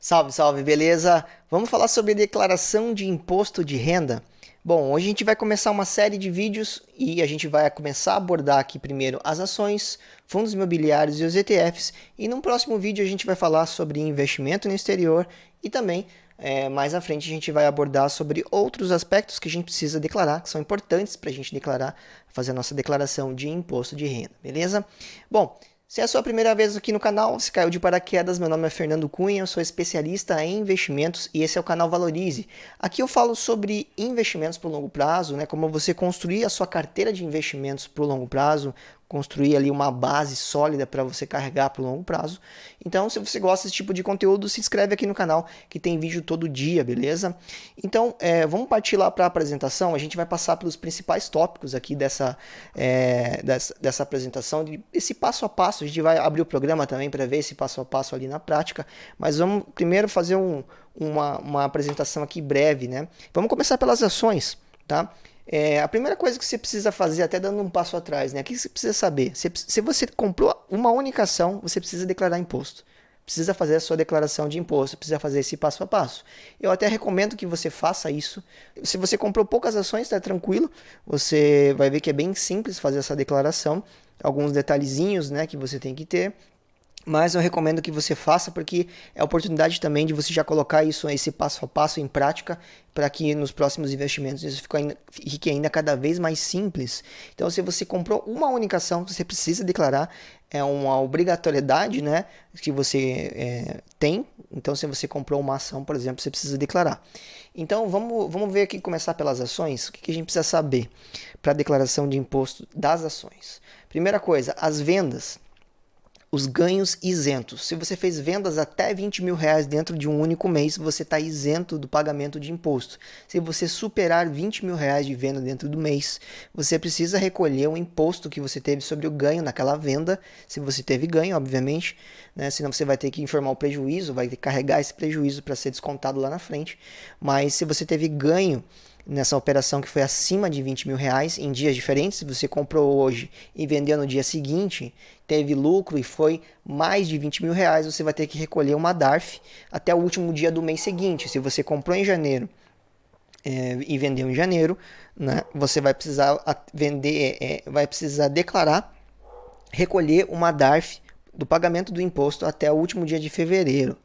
Salve, salve, beleza? Vamos falar sobre declaração de imposto de renda? Bom, hoje a gente vai começar uma série de vídeos e a gente vai começar a abordar aqui primeiro as ações, fundos imobiliários e os ETFs. E no próximo vídeo a gente vai falar sobre investimento no exterior e também mais à frente a gente vai abordar sobre outros aspectos que a gente precisa declarar, que são importantes para a gente declarar, fazer a nossa declaração de imposto de renda, beleza? Bom, se é a sua primeira vez aqui no canal, se caiu de paraquedas, meu nome é Fernando Cunha, eu sou especialista em investimentos e esse é o canal Valorize. Aqui eu falo sobre investimentos para o longo prazo, né, como você construir a sua carteira de investimentos para o longo prazo, construir ali uma base sólida para você carregar para o longo prazo. Então, se você gosta desse tipo de conteúdo, se inscreve aqui no canal que tem vídeo todo dia, beleza? Então, vamos partir lá para a apresentação. A gente vai passar pelos principais tópicos aqui dessa apresentação, esse passo a passo. A gente vai abrir o programa também para ver esse passo a passo ali na prática, mas vamos primeiro fazer uma apresentação aqui breve, né? Vamos começar pelas ações, tá? A primeira coisa que você precisa fazer, até dando um passo atrás, né? O que você precisa saber? Se você comprou uma única ação, você precisa declarar imposto. Precisa fazer a sua declaração de imposto, precisa fazer esse passo a passo. Eu até recomendo que você faça isso. Se você comprou poucas ações, está tranquilo. Você vai ver que é bem simples fazer essa declaração. Alguns detalhezinhos, né, que você tem que ter. Mas eu recomendo que você faça porque é a oportunidade também de você já colocar esse passo a passo em prática para que nos próximos investimentos isso fique ainda cada vez mais simples. Então, se você comprou uma única ação, você precisa declarar, é uma obrigatoriedade, né, que você tem. Então, se você comprou uma ação, por exemplo, você precisa declarar. Então, vamos ver aqui, começar pelas ações. O que a gente precisa saber para a declaração de imposto das ações? Primeira coisa, as vendas. Os ganhos isentos. Se você fez vendas até R$ 20.000 dentro de um único mês, você está isento do pagamento de imposto. Se você superar R$ 20.000 de venda dentro do mês, você precisa recolher o imposto que você teve sobre o ganho naquela venda, se você teve ganho, obviamente, né? Senão você vai ter que informar o prejuízo, vai ter que carregar esse prejuízo para ser descontado lá na frente. Mas se você teve ganho nessa operação que foi acima de R$ 20.000 em dias diferentes, se você comprou hoje e vendeu no dia seguinte, teve lucro e foi mais de R$ 20.000, você vai ter que recolher uma DARF até o último dia do mês seguinte. Se você comprou em janeiro e vendeu em janeiro, né, você vai precisar vai precisar declarar, recolher uma DARF do pagamento do imposto até o último dia de fevereiro.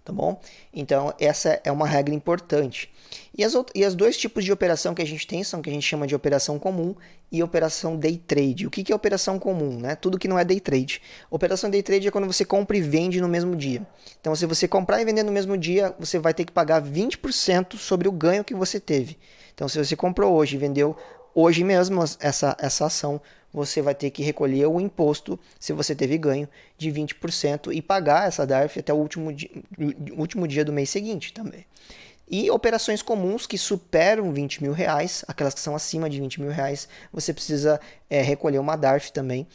Tá bom? Então, essa é uma regra importante. E as dois tipos de operação que a gente tem são o que a gente chama de operação comum e operação day trade. O que é operação comum? Né? Tudo que não é day trade. Operação day trade é quando você compra e vende no mesmo dia. Então, se você comprar e vender no mesmo dia, você vai ter que pagar 20% sobre o ganho que você teve. Então, se você comprou hoje e vendeu hoje mesmo essa ação, você vai ter que recolher o imposto, se você teve ganho, de 20% e pagar essa DARF até o último dia do mês seguinte também. E operações comuns que superam R$ 20.000, aquelas que são acima de R$ 20.000, você precisa recolher uma DARF também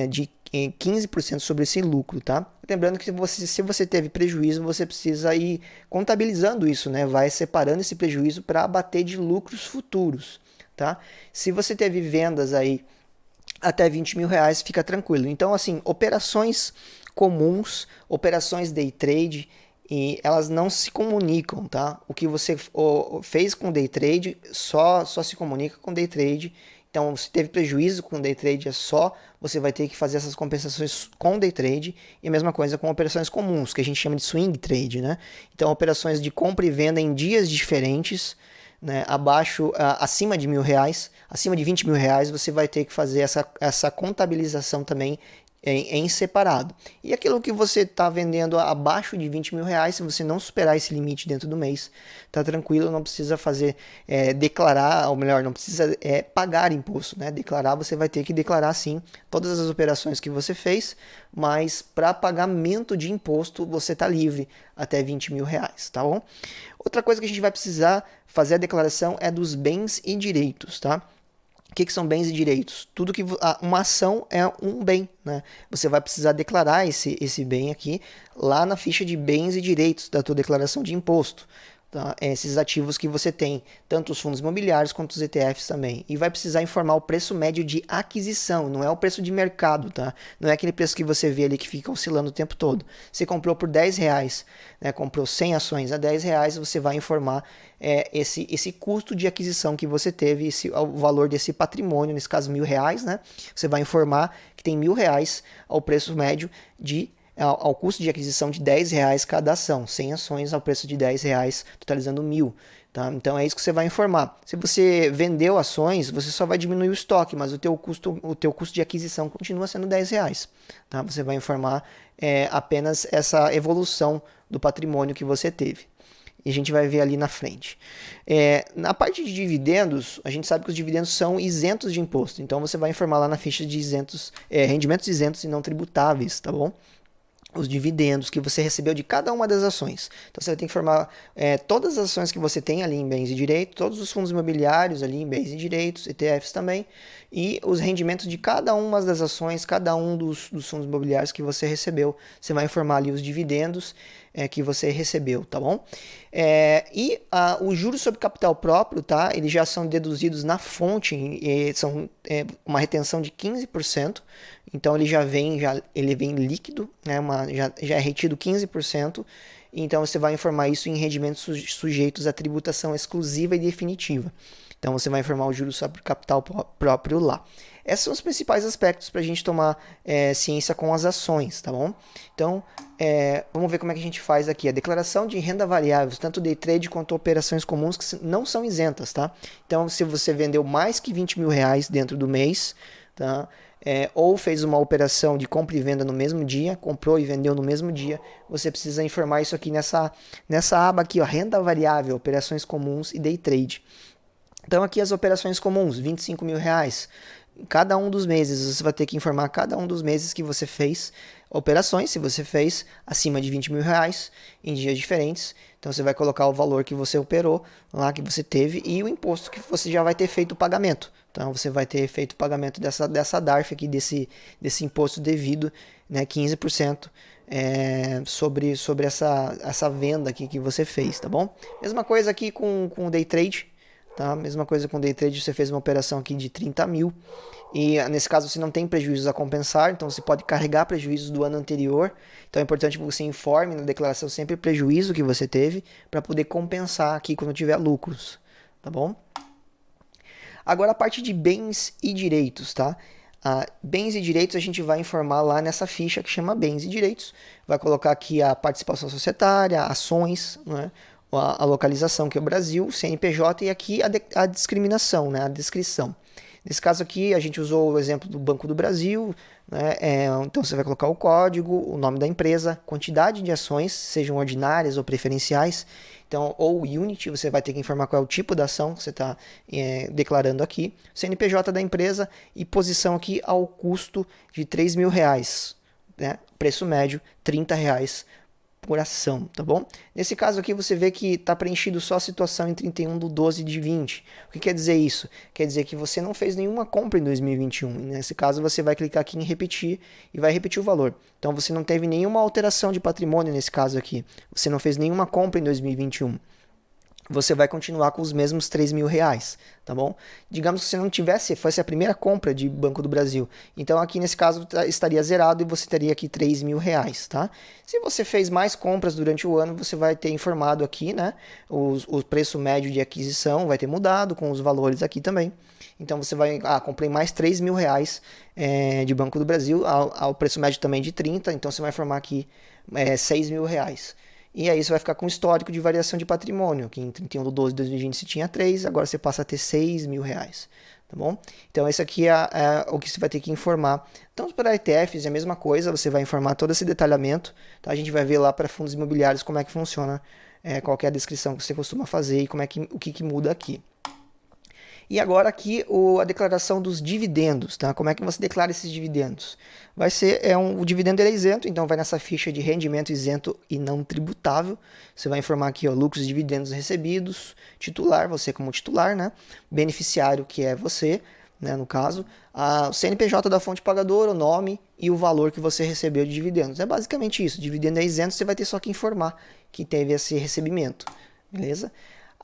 de 15% sobre esse lucro, tá? Lembrando que se você teve prejuízo, você precisa ir contabilizando isso, né? Vai separando esse prejuízo para abater de lucros futuros, tá? Se você teve vendas aí até R$ 20.000, fica tranquilo. Então, assim, operações comuns, operações day trade, e elas não se comunicam, tá? O que você fez com day trade só se comunica com day trade. Então, se teve prejuízo com day trade, você vai ter que fazer essas compensações com day trade. E a mesma coisa com operações comuns, que a gente chama de swing trade, né? Então, operações de compra e venda em dias diferentes, né, acima de R$ 1.000, acima de R$ 20.000, você vai ter que fazer essa contabilização também em separado. E aquilo que você está vendendo abaixo de R$ 20.000, se você não superar esse limite dentro do mês, tá tranquilo, não precisa declarar, ou melhor, não precisa pagar imposto, né? Declarar, você vai ter que declarar sim todas as operações que você fez, mas para pagamento de imposto você está livre até R$ 20.000, tá bom? Outra coisa que a gente vai precisar fazer a declaração é dos bens e direitos, tá? O que são bens e direitos? Tudo que uma ação é um bem, né? Você vai precisar declarar esse bem aqui lá na ficha de bens e direitos da tua declaração de imposto. tá? Esses ativos que você tem, tanto os fundos imobiliários quanto os ETFs também. E vai precisar informar o preço médio de aquisição, não é o preço de mercado, tá? Não é aquele preço que você vê ali que fica oscilando o tempo todo. Você comprou por R$10, né? Comprou 100 ações a R$10, você vai informar esse custo de aquisição que você teve, o valor desse patrimônio, nesse caso R$1.000, né? Você vai informar que tem R$1.000 ao preço médio ao custo de aquisição de R$10 cada ação, 100 ações ao preço de R$10, totalizando 1.000. Tá? Então é isso que você vai informar. Se você vendeu ações, você só vai diminuir o estoque, mas o teu custo de aquisição continua sendo R$10. Tá? Você vai informar apenas essa evolução do patrimônio que você teve. E a gente vai ver ali na frente. Na parte de dividendos, a gente sabe que os dividendos são isentos de imposto. Então você vai informar lá na ficha de rendimentos isentos e não tributáveis, tá bom? Os dividendos que você recebeu de cada uma das ações. Então você vai ter que informar todas as ações que você tem ali em bens e direitos, todos os fundos imobiliários ali em bens e direitos, ETFs também, e os rendimentos de cada uma das ações, cada um dos fundos imobiliários que você recebeu. Você vai informar ali os dividendos que você recebeu, tá bom? Os juros sobre capital próprio, tá? Eles já são deduzidos na fonte, são uma retenção de 15%, então ele vem líquido, né? Já é retido 15%, então você vai informar isso em rendimentos sujeitos à tributação exclusiva e definitiva. Então você vai informar o juros sobre capital próprio lá. Esses são os principais aspectos para a gente tomar ciência com as ações, tá bom? Então, vamos ver como é que a gente faz aqui. A declaração de renda variável, tanto day trade quanto operações comuns, que não são isentas, tá? Então, se você vendeu mais que R$20.000 dentro do mês, tá? Ou fez uma operação de compra e venda no mesmo dia, comprou e vendeu no mesmo dia, você precisa informar isso aqui nessa aba aqui, ó, renda variável, operações comuns e day trade. Então, aqui as operações comuns, R$25.000. Cada um dos meses, você vai ter que informar cada um dos meses que você fez operações, se você fez acima de R$20.000 em dias diferentes. Então você vai colocar o valor que você operou lá, que você teve, e o imposto que você já vai ter feito o pagamento. Então você vai ter feito o pagamento dessa DARF aqui, desse imposto devido, né, 15%. Sobre essa venda aqui que você fez, tá bom? Mesma coisa aqui com o day trade. Tá? Mesma coisa com day trade, você fez uma operação aqui de 30 mil e nesse caso você não tem prejuízos a compensar, então você pode carregar prejuízos do ano anterior. Então é importante que você informe na declaração sempre o prejuízo que você teve para poder compensar aqui quando tiver lucros, tá bom? Agora a parte de bens e direitos, tá? Bens e direitos a gente vai informar lá nessa ficha que chama bens e direitos, vai colocar aqui a participação societária, ações, né? A localização, que é o Brasil, CNPJ, e aqui a discriminação, né, a descrição. Nesse caso aqui, a gente usou o exemplo do Banco do Brasil, né, então você vai colocar o código, o nome da empresa, quantidade de ações, sejam ordinárias ou preferenciais, então, ou unit, você vai ter que informar qual é o tipo da ação que você está declarando aqui, CNPJ da empresa e posição aqui ao custo de R$3.000, né, preço médio R$30 por ação, tá bom? Nesse caso aqui você vê que está preenchido só a situação em 31/12/20. O que quer dizer isso? Quer dizer que você não fez nenhuma compra em 2021. Nesse caso você vai clicar aqui em repetir e vai repetir o valor. Então você não teve nenhuma alteração de patrimônio nesse caso aqui. Você não fez nenhuma compra em 2021. Você vai continuar com os mesmos R$3.000, tá bom? Digamos que você não tivesse, fosse a primeira compra de Banco do Brasil. Então aqui nesse caso estaria zerado e você teria aqui R$3.000, tá? Se você fez mais compras durante o ano, você vai ter informado aqui, né? O preço médio de aquisição vai ter mudado com os valores aqui também. Então você vai, comprei mais R$3.000 de Banco do Brasil, ao preço médio também de 30, então você vai informar aqui R$6.000. E aí você vai ficar com histórico de variação de patrimônio, que em 31/12/2020 você tinha 3, agora você passa a ter R$6.000, tá bom? Então esse aqui é o que você vai ter que informar. Então para ETFs é a mesma coisa, você vai informar todo esse detalhamento, tá? A gente vai ver lá para fundos imobiliários como é que funciona, qual que é a descrição que você costuma fazer e o que muda aqui. E agora aqui a declaração dos dividendos, tá? Como é que você declara esses dividendos? Vai ser, o dividendo é isento, então vai nessa ficha de rendimento isento e não tributável. Você vai informar aqui, ó, lucros e dividendos recebidos, titular, você como titular, né? Beneficiário, que é você, né, no caso, o CNPJ da fonte pagadora, o nome e o valor que você recebeu de dividendos. É basicamente isso, dividendo é isento, você vai ter só que informar que teve esse recebimento. beleza?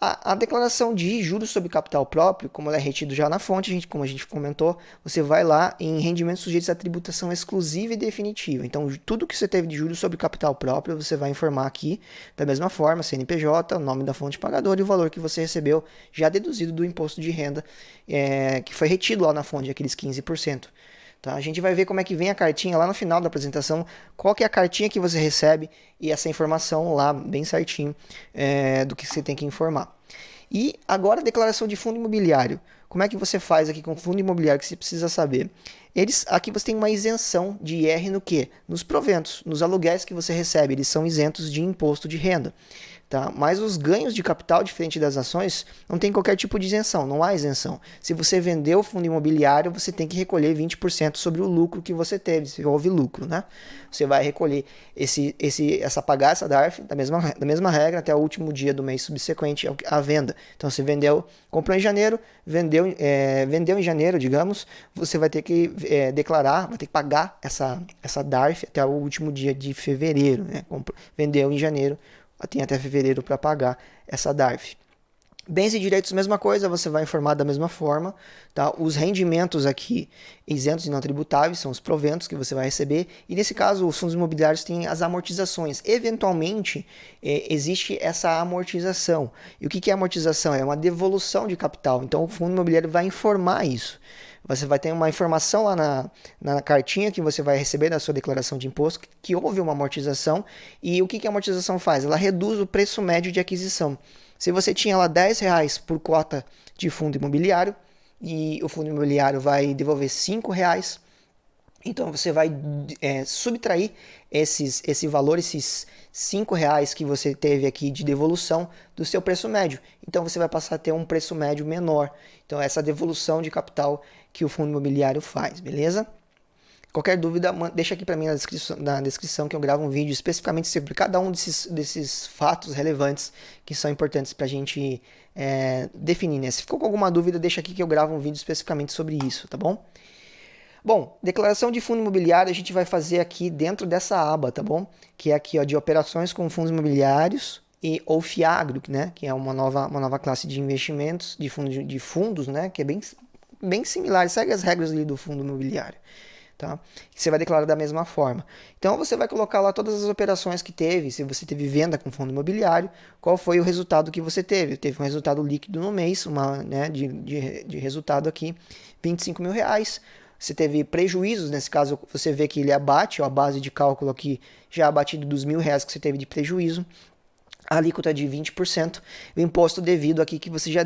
A declaração de juros sobre capital próprio, como ela é retido já na fonte, como a gente comentou, você vai lá em rendimentos sujeitos à tributação exclusiva e definitiva. Então, tudo que você teve de juros sobre capital próprio, você vai informar aqui da mesma forma, CNPJ, o nome da fonte pagadora e o valor que você recebeu já deduzido do imposto de renda, que foi retido lá na fonte, aqueles 15%. Tá? A gente vai ver como é que vem a cartinha lá no final da apresentação, qual que é a cartinha que você recebe e essa informação lá bem certinho do que você tem que informar. E agora a declaração de fundo imobiliário. Como é que você faz aqui com o fundo imobiliário que você precisa saber? Aqui você tem uma isenção de IR no quê? Nos proventos, nos aluguéis que você recebe, eles são isentos de imposto de renda. Tá? Mas os ganhos de capital, diferente das ações, não tem qualquer tipo de isenção, não há isenção. Se você vendeu o fundo imobiliário, você tem que recolher 20% sobre o lucro que você teve, se houve lucro, né? Você vai recolher pagar essa DARF da mesma regra até o último dia do mês subsequente à venda. Então, você comprou em janeiro, vendeu em janeiro, digamos, você vai ter que declarar, vai ter que pagar essa DARF até o último dia de fevereiro, né? Vendeu em janeiro, tem até fevereiro para pagar essa DARF. Bens e direitos, mesma coisa, você vai informar da mesma forma. Tá? Os rendimentos aqui isentos e não tributáveis são os proventos que você vai receber. E nesse caso, os fundos imobiliários têm as amortizações. Eventualmente, existe essa amortização. E o que é amortização? É uma devolução de capital. Então, o fundo imobiliário vai informar isso. Você vai ter uma informação lá na cartinha que você vai receber da sua declaração de imposto que houve uma amortização. E o que a amortização faz? Ela reduz o preço médio de aquisição. Se você tinha lá R$10 por cota de fundo imobiliário e o fundo imobiliário vai devolver R$5, então você vai subtrair esse valor, esses R$5 que você teve aqui de devolução do seu preço médio. Então você vai passar a ter um preço médio menor. Então essa devolução de capital que o fundo imobiliário faz, beleza? Qualquer dúvida, deixa aqui para mim na descrição que eu gravo um vídeo especificamente sobre cada um desses fatos relevantes que são importantes para a gente definir, né? Se ficou com alguma dúvida, deixa aqui que eu gravo um vídeo especificamente sobre isso, tá bom? Bom, declaração de fundo imobiliário a gente vai fazer aqui dentro dessa aba, tá bom? Que é aqui, ó, de operações com fundos imobiliários ou FIAGRO, né? Que é uma nova classe de investimentos, de fundos, né? Que é bem similar, segue as regras ali do fundo imobiliário. Tá? Que você vai declarar da mesma forma. Então você vai colocar lá todas as operações que teve, se você teve venda com fundo imobiliário, qual foi o resultado que você teve. Teve um resultado líquido no mês, de resultado aqui, R$25 mil. Você teve prejuízos, nesse caso você vê que ele abate, ó, a base de cálculo aqui já abatido dos R$1.000 que você teve de prejuízo, a alíquota de 20%, o imposto devido aqui que você já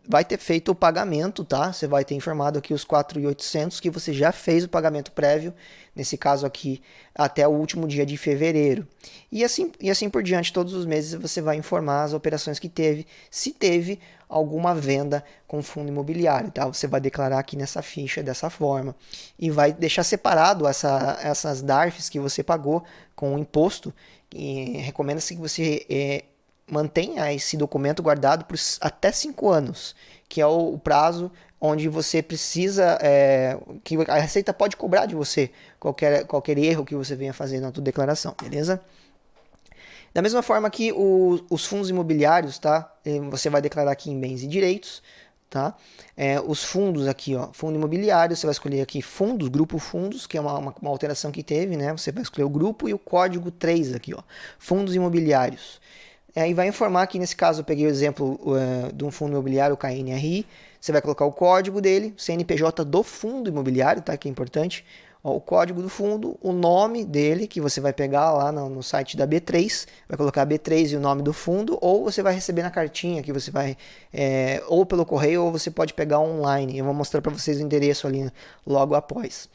vai ter feito o pagamento, tá? Você vai ter informado aqui os 4.800 que você já fez o pagamento prévio, nesse caso aqui, até o último dia de fevereiro. E assim por diante, todos os meses você vai informar as operações que teve, se teve alguma venda com fundo imobiliário, tá? Você vai declarar aqui nessa ficha dessa forma e vai deixar separado essas DARFs que você pagou com o imposto. E recomenda-se que você mantenha esse documento guardado por até 5 anos, que é o prazo onde você precisa, que a Receita pode cobrar de você qualquer erro que você venha fazer na sua declaração, beleza? Da mesma forma que os fundos imobiliários, tá? Você vai declarar aqui em bens e direitos, tá? Os fundos aqui, ó, fundo imobiliário, você vai escolher aqui fundos, grupo fundos, que é uma alteração que teve, né? Você vai escolher o grupo e o código 3 aqui, ó, fundos imobiliários. E vai informar que, nesse caso, eu peguei o exemplo de um fundo imobiliário, o KNRI. Você vai colocar o código dele, CNPJ do fundo imobiliário, tá? Que é importante. Ó, o código do fundo, o nome dele, que você vai pegar lá no site da B3. Vai colocar B3 e o nome do fundo, ou você vai receber na cartinha, que você vai, ou pelo correio, ou você pode pegar online. Eu vou mostrar para vocês o endereço ali logo após.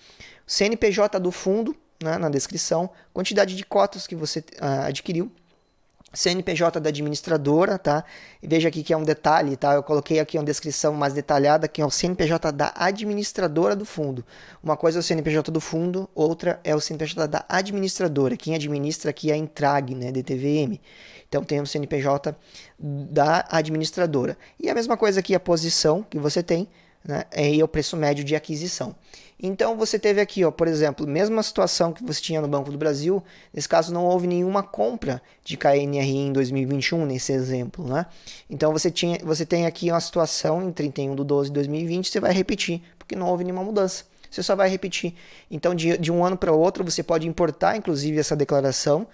CNPJ do fundo, né, na descrição. Quantidade de cotas que você adquiriu. CNPJ da administradora, tá? E veja aqui que é um detalhe, tá? Eu coloquei aqui uma descrição mais detalhada, que é o CNPJ da administradora do fundo. Uma coisa é o CNPJ do fundo, outra é o CNPJ da administradora. Quem administra aqui é a Intrag, né? DTVM. Então tem o CNPJ da administradora. E a mesma coisa aqui, a posição que você tem, né? E o preço médio de aquisição. Então você teve aqui, ó, por exemplo, mesma situação que você tinha no Banco do Brasil, nesse caso não houve nenhuma compra de KNRI em 2021, nesse exemplo, né? Então você tem aqui uma situação em 31/12/2020, você vai repetir, porque não houve nenhuma mudança. Você só vai repetir. Então de um ano para o outro você pode importar, inclusive, essa declaração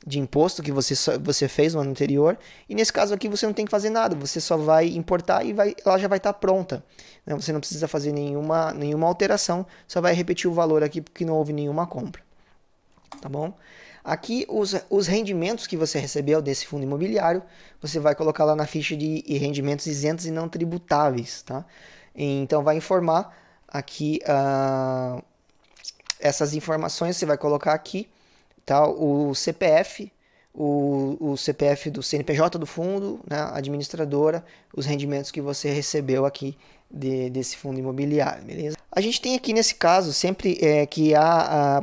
de imposto que você fez no ano anterior, e nesse caso aqui você não tem que fazer nada, você só vai importar e ela já vai estar pronta, né? Você não precisa fazer nenhuma alteração, só vai repetir o valor aqui porque não houve nenhuma compra, tá bom? Aqui os rendimentos que você recebeu desse fundo imobiliário, você vai colocar lá na ficha de rendimentos isentos e não tributáveis, tá? Então vai informar aqui essas informações, você vai colocar aqui, tá? O CPF, o CPF do CNPJ do fundo, né? Administradora, os rendimentos que você recebeu aqui desse fundo imobiliário, beleza? A gente tem aqui nesse caso sempre que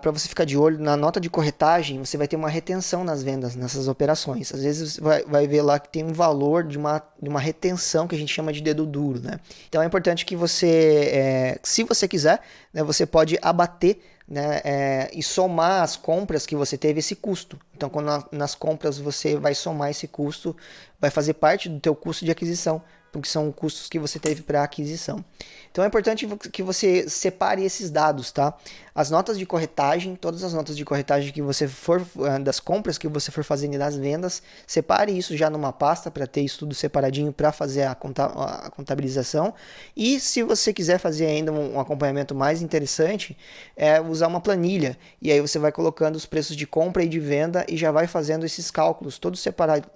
para você ficar de olho na nota de corretagem, você vai ter uma retenção nas vendas nessas operações. Às vezes você vai ver lá que tem um valor de uma retenção que a gente chama de dedo duro, né? Então é importante que você, se você quiser, né, você pode abater, né, e somar as compras que você teve esse custo. Então, quando nas compras você vai somar esse custo, vai fazer parte do teu custo de aquisição, porque são custos que você teve para aquisição. Então é importante que você separe esses dados, tá? As notas de corretagem, todas as notas de corretagem que você for, das compras que você for fazendo e das vendas, separe isso já numa pasta para ter isso tudo separadinho para fazer a contabilização. E se você quiser fazer ainda um acompanhamento mais interessante, é usar uma planilha. E aí você vai colocando os preços de compra e de venda e já vai fazendo esses cálculos, todos separados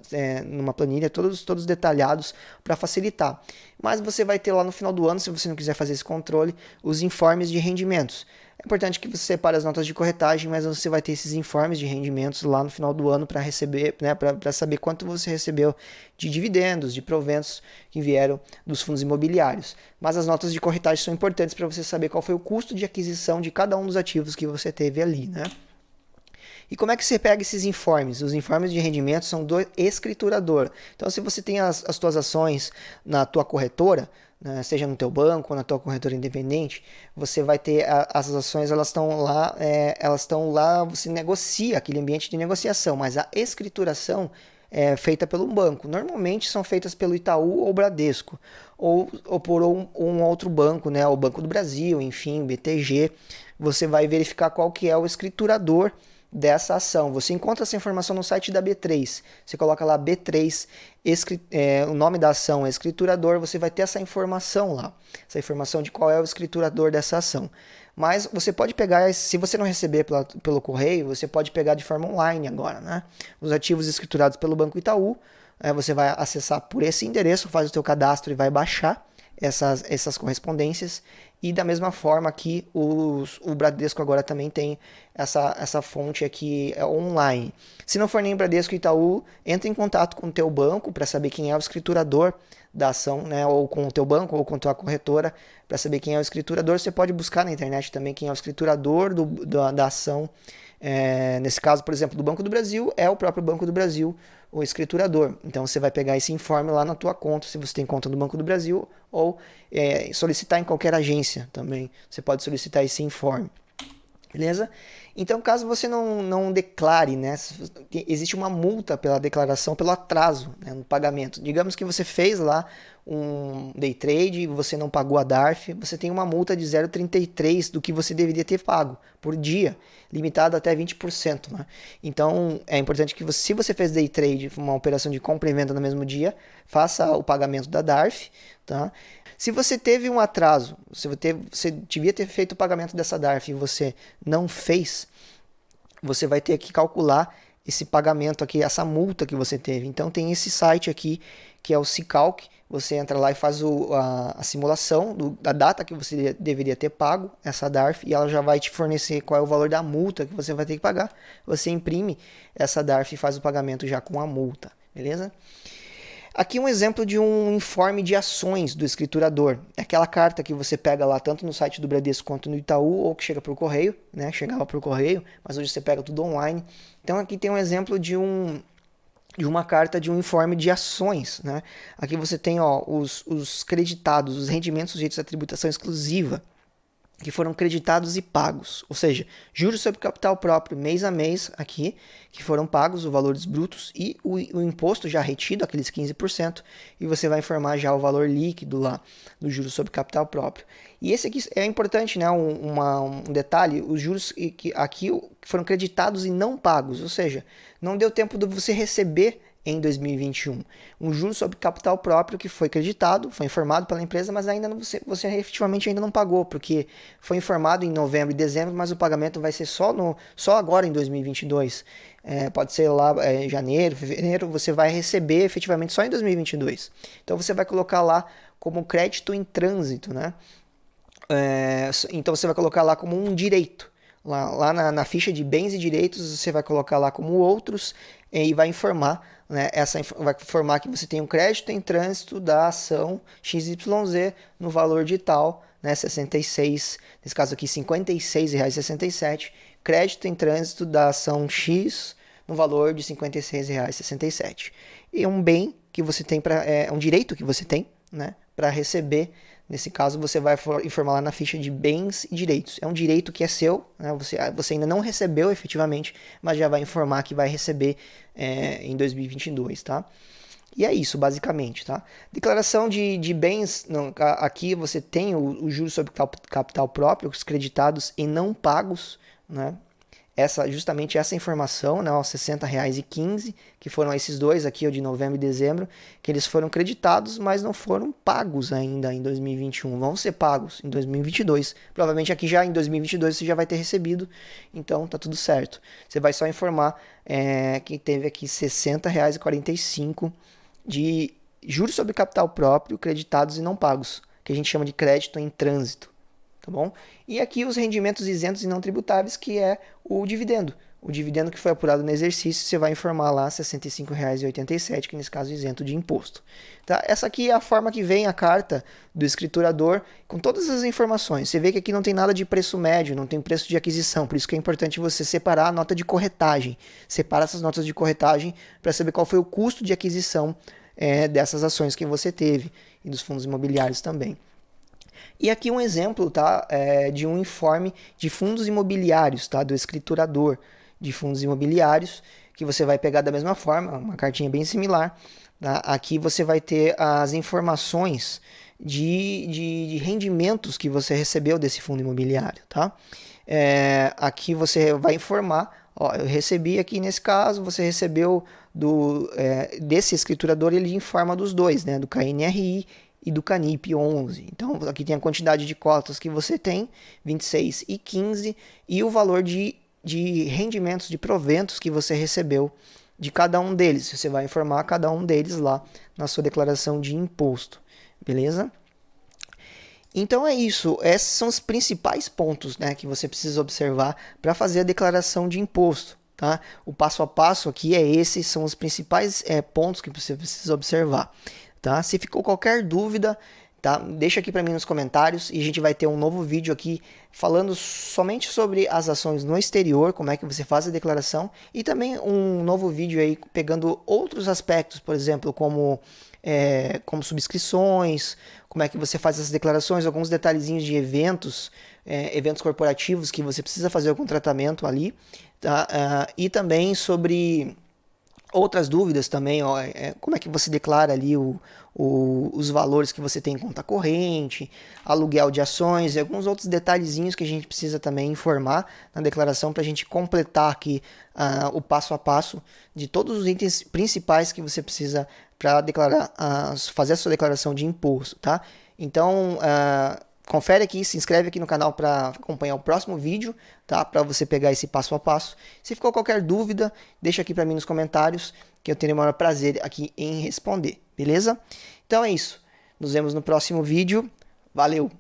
numa planilha, todos detalhados para facilitar. Mas você vai ter lá no final do ano, se você não quiser fazer esse controle, os informes de rendimentos. É importante que você separe as notas de corretagem, mas você vai ter esses informes de rendimentos lá no final do ano para receber, né, para saber quanto você recebeu de dividendos, de proventos que vieram dos fundos imobiliários. Mas as notas de corretagem são importantes para você saber qual foi o custo de aquisição de cada um dos ativos que você teve ali, né? E como é que você pega esses informes? Os informes de rendimento são do escriturador. Então, se você tem as tuas ações na tua corretora, né, seja no teu banco ou na tua corretora independente, você vai ter as ações, elas estão lá, você negocia, aquele ambiente de negociação, mas a escrituração é feita pelo banco. Normalmente são feitas pelo Itaú ou Bradesco, ou por um outro banco, né, o Banco do Brasil, enfim, BTG. Você vai verificar qual que é o escriturador dessa ação. Você encontra essa informação no site da B3. Você coloca lá B3, o nome da ação é escriturador, você vai ter essa informação lá. Essa informação de qual é o escriturador dessa ação. Mas você pode pegar, se você não receber pelo correio, você pode pegar de forma online agora, né? Os ativos escriturados pelo Banco Itaú, você vai acessar por esse endereço, faz o teu cadastro e vai baixar essas correspondências. E da mesma forma aqui o Bradesco agora também tem essa fonte aqui online. Se não for nem Bradesco e Itaú, entra em contato com o teu banco para saber quem é o escriturador da ação, né? Ou com o teu banco ou com a tua corretora para saber quem é o escriturador. Você pode buscar na internet também quem é o escriturador da ação. Nesse caso, por exemplo, do Banco do Brasil, é o próprio Banco do Brasil o escriturador. Então você vai pegar esse informe lá na tua conta, se você tem conta no Banco do Brasil, ou solicitar em qualquer agência também. Você pode solicitar esse informe. Beleza? Então, caso você não declare, né, existe uma multa pela declaração, pelo atraso, né, no pagamento. Digamos que você fez lá um day trade e você não pagou a DARF, você tem uma multa de 0,33 do que você deveria ter pago por dia, limitado até 20%. Né? Então, é importante que se você fez day trade, uma operação de compra e venda no mesmo dia, faça o pagamento da DARF, tá? Se você teve um atraso, você devia ter feito o pagamento dessa DARF e você não fez, você vai ter que calcular esse pagamento aqui, essa multa que você teve. Então tem esse site aqui, que é o Sicalc, você entra lá e faz a simulação da data que você deveria ter pago essa DARF e ela já vai te fornecer qual é o valor da multa que você vai ter que pagar. Você imprime essa DARF e faz o pagamento já com a multa, beleza? Aqui um exemplo de um informe de ações do escriturador. É aquela carta que você pega lá tanto no site do Bradesco quanto no Itaú, ou que chega por correio, né? Chegava por correio, mas hoje você pega tudo online. Então aqui tem um exemplo de uma carta de um informe de ações, né? Aqui você tem os creditados, os rendimentos sujeitos à tributação exclusiva. que foram creditados e pagos, ou seja, juros sobre capital próprio mês a mês aqui, que foram pagos, os valores brutos e o imposto já retido, aqueles 15%, e você vai informar já o valor líquido lá do juros sobre capital próprio. E esse aqui é importante, né? Um detalhe, os juros que aqui foram creditados e não pagos, ou seja, não deu tempo de você receber em 2021. Um juro sobre capital próprio que foi creditado, foi informado pela empresa, mas ainda não, você efetivamente ainda não pagou, porque foi informado em novembro e dezembro, mas o pagamento vai ser só agora em 2022. Pode ser lá janeiro, fevereiro, você vai receber efetivamente só em 2022. Então você vai colocar lá como crédito em trânsito, né? Então você vai colocar lá como um direito. Lá na ficha de bens e direitos você vai colocar lá como outros e vai informar, né, vai informar que você tem um crédito em trânsito da ação XYZ no valor de tal, né, 66, nesse caso aqui R$ 56,67, crédito em trânsito da ação X no valor de R$ 56,67. E é um bem que você tem é um direito que você tem, né, para receber. Nesse caso, você vai informar lá na ficha de bens e direitos. É um direito que é seu, né? Você ainda não recebeu efetivamente, mas já vai informar que vai receber em 2022, tá? E é isso, basicamente, tá? Declaração de bens, não, aqui você tem o juros sobre capital próprio, os creditados e não pagos, né? Justamente essa informação, né, os R$ 60,15, que foram esses dois aqui, o de novembro e dezembro, que eles foram creditados, mas não foram pagos ainda em 2021. Vão ser pagos em 2022. Provavelmente aqui já em 2022 você já vai ter recebido, então tá tudo certo. Você vai só informar que teve aqui R$ 60,45 de juros sobre capital próprio, creditados e não pagos, que a gente chama de crédito em trânsito. Tá bom? E aqui os rendimentos isentos e não tributáveis, que é o dividendo. O dividendo que foi apurado no exercício, você vai informar lá R$ 65,87, que nesse caso é isento de imposto. Tá? Essa aqui é a forma que vem a carta do escriturador com todas as informações. Você vê que aqui não tem nada de preço médio, não tem preço de aquisição, por isso que é importante você separar a nota de corretagem. Separa essas notas de corretagem para saber qual foi o custo de aquisição dessas ações que você teve e dos fundos imobiliários também. E aqui um exemplo, tá, de um informe de fundos imobiliários, tá, do escriturador de fundos imobiliários, que você vai pegar da mesma forma, uma cartinha bem similar. Tá? Aqui você vai ter as informações de rendimentos que você recebeu desse fundo imobiliário. Tá? Aqui você vai informar, ó, eu recebi aqui nesse caso, você recebeu desse escriturador, ele informa dos dois, né, do KNRI e do Canip 11. Então, aqui tem a quantidade de cotas que você tem, 26 e 15, e o valor de rendimentos, de proventos que você recebeu de cada um deles. Você vai informar cada um deles lá na sua declaração de imposto. Beleza? Então é isso. Esses são os principais pontos, né, que você precisa observar para fazer a declaração de imposto. Tá? O passo a passo aqui esses são os principais pontos que você precisa observar. Tá? Se ficou qualquer dúvida, tá? Deixa aqui para mim nos comentários e a gente vai ter um novo vídeo aqui falando somente sobre as ações no exterior, como é que você faz a declaração, e também um novo vídeo aí pegando outros aspectos, por exemplo, como subscrições, como é que você faz essas declarações, alguns detalhezinhos de eventos, eventos corporativos que você precisa fazer algum tratamento ali, tá? E também sobre outras dúvidas também, ó, como é que você declara ali os valores que você tem em conta corrente, aluguel de ações e alguns outros detalhezinhos que a gente precisa também informar na declaração para a gente completar aqui o passo a passo de todos os itens principais que você precisa para declarar, fazer a sua declaração de imposto, tá? Então, confere aqui, se inscreve aqui no canal para acompanhar o próximo vídeo, tá? Para você pegar esse passo a passo. Se ficou qualquer dúvida, deixa aqui para mim nos comentários, que eu terei o maior prazer aqui em responder, beleza? Então é isso. Nos vemos no próximo vídeo. Valeu!